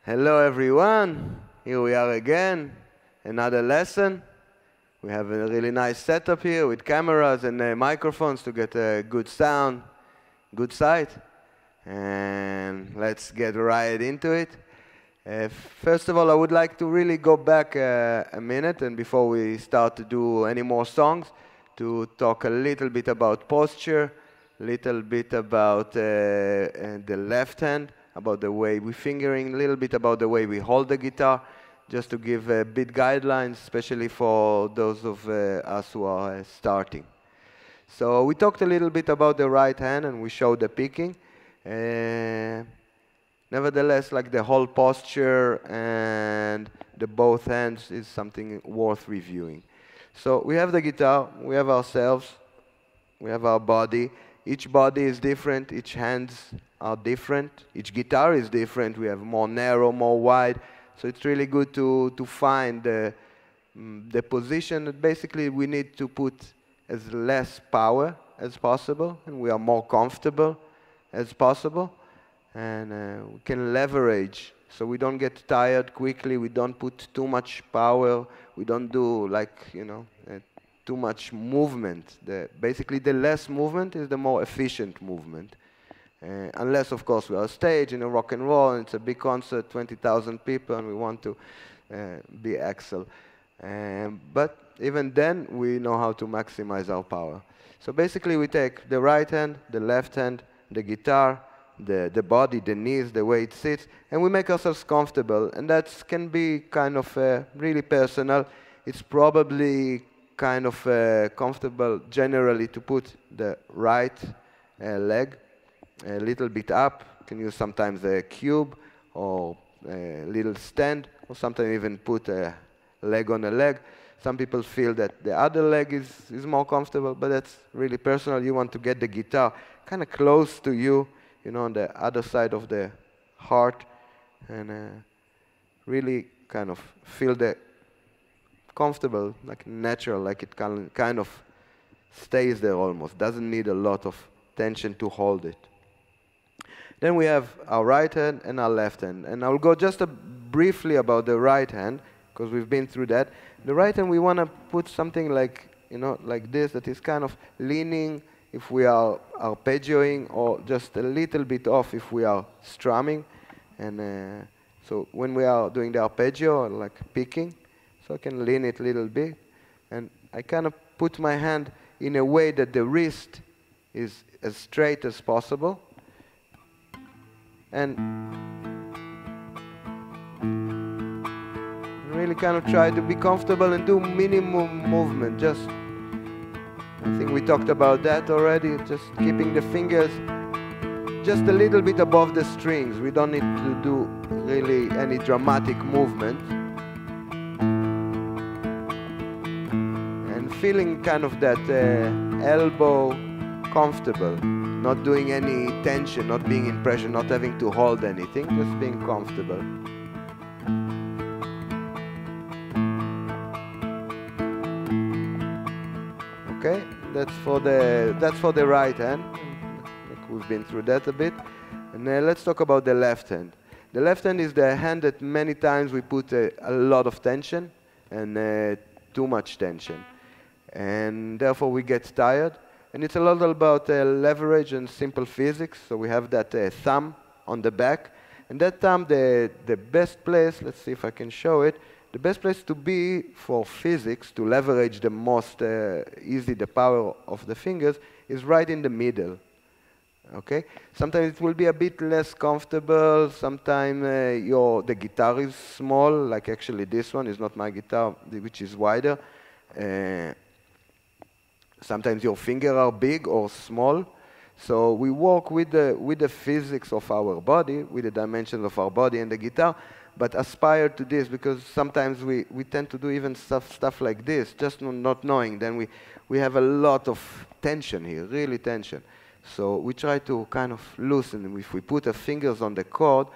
Hello everyone, here we are again, another lesson. We have a really nice setup here with cameras and microphones to get a good sound, good sight. And let's get right into it. First of all, I would like to really go back a minute, and before we start to do any more songs, to talk a little bit about posture, little bit about the left hand, about the way we're fingering, a little bit about the way we hold the guitar, just to give a bit guidelines, especially for those of us who are starting. So we talked a little bit about the right hand, and we showed the picking. Nevertheless, like the whole posture and the both hands is something worth reviewing. So we have the guitar, we have ourselves, we have our body. Each body is different, each hands are different, each guitar is different. We have more narrow, more wide. So it's really good to find the position that basically we need to put as less power as possible, and we are more comfortable as possible. And we can leverage, so we don't get tired quickly, we don't put too much power, we don't do too much movement. Basically the less movement is the more efficient movement. Unless, of course, we are on stage in a rock and roll, and it's a big concert, 20,000 people, and we want to be Axl. But even then, we know how to maximize our power. So basically, we take the right hand, the left hand, the guitar, the body, the knees, the way it sits, and we make ourselves comfortable. And that can be kind of really personal. It's probably kind of comfortable generally to put the right leg a little bit up. You can use sometimes a cube or a little stand, or sometimes even put a leg on a leg. Some people feel that the other leg is more comfortable, but that's really personal. You want to get the guitar kind of close to you, on the other side of the heart, and really kind of feel the comfortable, like natural, like it kind of stays there almost. Doesn't need a lot of tension to hold it. Then we have our right hand and our left hand. And I'll go just briefly about the right hand, because we've been through that. The right hand, we want to put something like, like this, that is kind of leaning if we are arpeggioing, or just a little bit off if we are strumming. And so when we are doing the arpeggio, like picking, so I can lean it a little bit. And I kind of put my hand in a way that the wrist is as straight as possible. And really kind of try to be comfortable and do minimum movement. I think we talked about that already, just keeping the fingers just a little bit above the strings. We don't need to do really any dramatic movement. And feeling kind of that elbow comfortable, not doing any tension, not being in pressure, not having to hold anything, just being comfortable. Okay, that's for the right hand. We've been through that a bit. And let's talk about the left hand. The left hand is the hand that many times we put a lot of tension and too much tension. And therefore we get tired. And it's a lot about leverage and simple physics. So we have that thumb on the back. And that thumb, the best place, let's see if I can show it, the best place to be for physics, to leverage the most easy the power of the fingers, is right in the middle. Okay? Sometimes it will be a bit less comfortable. Sometimes the guitar is small, like actually this one is not my guitar, which is wider. Sometimes your fingers are big or small. So we work with the physics of our body, with the dimensions of our body and the guitar, but aspire to this, because sometimes we tend to do even stuff like this, just not knowing. Then we have a lot of tension here, really tension. So we try to kind of loosen. If we put our fingers on the chord,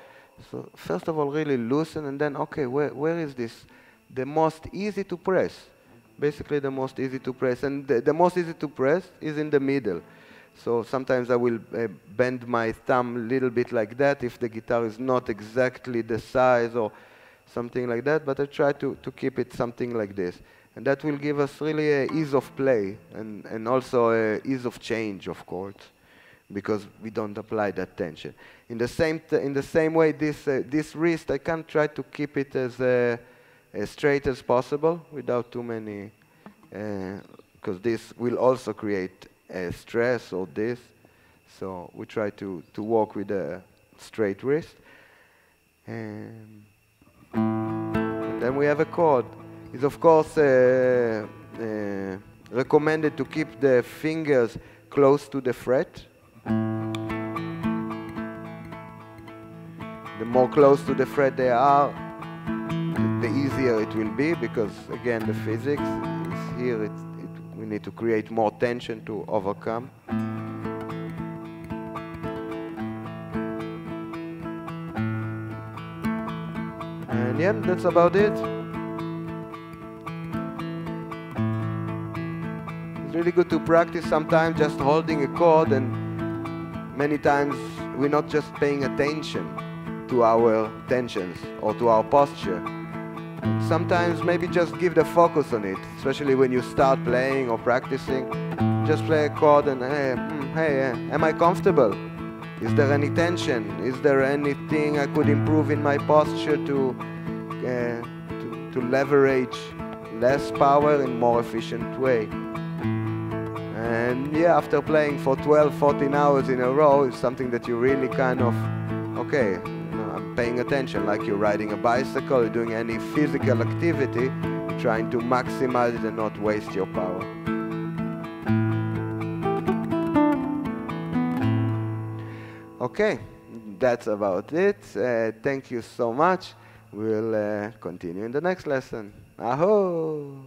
so first of all, really loosen, and then, okay, where is this? The most easy to press. Basically, the most easy to press. And the most easy to press is in the middle. So sometimes I will bend my thumb a little bit like that if the guitar is not exactly the size or something like that, but I try to keep it something like this. And that will give us really a ease of play and also a ease of change of chords, because we don't apply that tension. In the same way, this wrist, I can try to keep it as straight as possible without too many, because this will also create stress or this. So we try to work with a straight wrist. And then we have a chord. It's of course recommended to keep the fingers close to the fret. The more close to the fret they are, the easier it will be, because again the physics is here. We need to create more tension to overcome. And yeah, that's about it. It's really good to practice sometimes just holding a chord, and many times we're not just paying attention to our tensions or to our posture. Sometimes maybe just give the focus on it, especially when you start playing or practicing. Just play a chord and hey, am I comfortable? Is there any tension? Is there anything I could improve in my posture to leverage less power in more efficient way? And yeah, after playing for 12, 14 hours in a row, it's something that you really kind of, okay, I'm paying attention, like you're riding a bicycle, you're doing any physical activity, trying to maximize it and not waste your power. Okay, that's about it. Thank you so much. We'll continue in the next lesson. Aho!